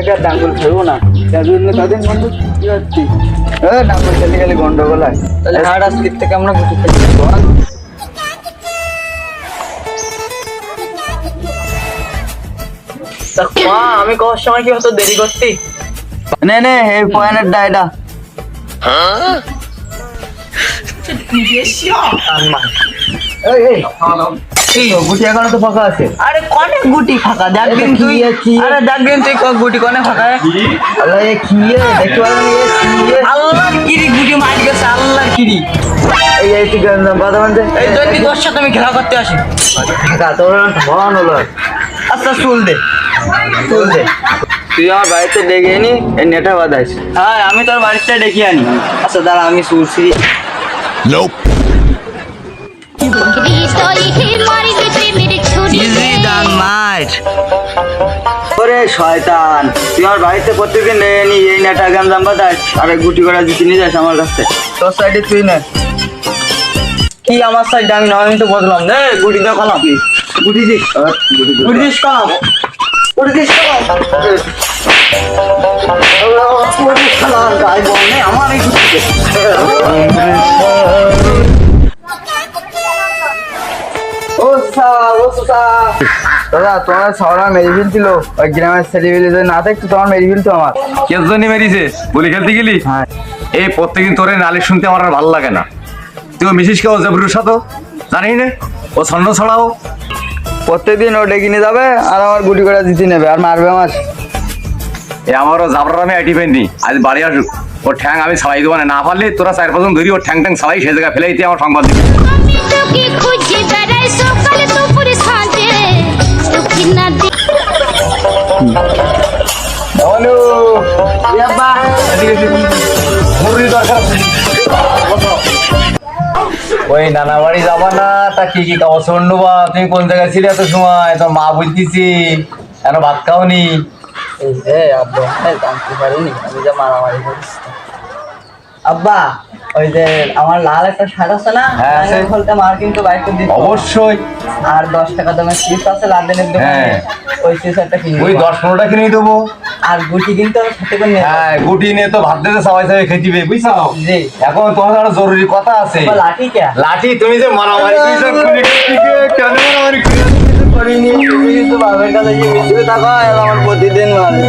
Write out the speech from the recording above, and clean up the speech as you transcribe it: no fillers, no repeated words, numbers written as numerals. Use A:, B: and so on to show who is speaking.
A: বেকার ডাঙ্গুল খেলবো না তাদের বন্ধু কি হচ্ছি ডাঙ্গুল খেলে গেলে গন্ডগোল হয় তাহলে হাট আজকের থেকে আমরা গুটি খেলতে বল
B: মা আমি কবার সময় কি হতো দেরি করতি
A: নে নে এই পয়েন্টের ডাইটা গুটি এখনো তো ফাঁকা আছে
B: আরে কনে গুটি ফাঁকা দেখবিন তুই আরে দেখবিন তুই গুটি কনে ফাঁকা
A: আল্লাহ এ কি দেখতে পারবেন
B: আল্লাহর কিরি গুটি মার গেছে আল্লাহর কিরি
A: এই ঠিক কথা বলতে
B: এই জন্য তোর সাথে আমি খেলা করতে আসি
A: ফাঁকা তোর ভন হলো
B: আচ্ছা চুল দে
A: তুই আমার বাড়িতে ডেকে নি এই নেটা বাঁধাইস
B: হ্যাঁ আমি তোর বাড়িতে ডেকে আনি আচ্ছা দাঁড়া আমি চুলছি
A: ওরে শয়তান তুই আমার বাড়িতে প্রত্যেকদিন ডেকে নি এই নেটা গান বাঁধাইস আর গুটি করা জিতে নিয়ে যাস আমার কাছে তোর সাইডে তুই নে
B: কি আমার সাইড আমি না আমি তো বললাম রে গুটি দাও কলাম
A: গুটি দিস
B: গুটি দিস কলাম গুটি দিস কলাম
A: আমার এই গুটিতে দাদা তোমার সরা মেরে ফেলছিল ওই গ্রামের ছেলেবেলে না দেখতো তোমার মেরে ফেলতো আমার
C: কে জন্য মেরিছে বলি খেলতে গেলি
A: হ্যাঁ
C: এই প্রত্যেকদিন তোর এই নালিশ শুনতে আমার আর ভালো লাগে না তুই মিশিস কেউ জবরুর সাথে জানি না ও ছন্দ ছড়াও
A: প্রত্যেকদিন ও ডেকে নিয়ে যাবে আর আমার গুটি করে জিতে নেবে আর মারবে আমার
C: এ আমারও জাবরার আমি আইটি পাইনি আজ বাড়ি আসুক ওর ঠ্যাং আমি ছাড়াই দেবো না পারলে তোরা 4-5 জন ধরি ওর ঠ্যাং ছাড়াই সে জায়গায় ফেলে দিতে আমার সংবাদ দিবি ওই নানা বাড়ি যাবা না তা কি কি খাবো শুনবো বা তুমি কোন জায়গায় ছিলে এত সময় তোর মা বলতেছি কেন ভাত খাওনি
A: আব্বা জানতে পারিনি আমি যা মারামারি করিস আব্বা ওই যে আমার লাল একটা শার্ট আছে না
C: হ্যাঁ, আছে।
A: ফলটা মার কিন্তু বাইকে দিত
C: অবশ্যই
A: আর 10 টাকা দামের চিপস আছে লাদেনের দোকানে
C: হ্যাঁ।
A: ওই চিপসটা কিনে
C: ওই 10-15টা কিনে দেবো
A: আর গুটি কিন্তু আমি সাথে করে নিয়ে
C: হ্যাঁ গুটি নিয়ে তো ভাত দিতে সবাই সবাই খেয়ে দিবে বুঝছো
A: জি
C: এখন তোমার একটা জরুরি কথা আছে
A: আব্বা, লাঠি কে
C: লাঠি তুমি যে মারামারি করেছো কেন মারামারি
A: করিনি তুমি কিন্তু বাবার কাছে গিয়ে মিশে থাকো আর আমার প্রতিদিন মারে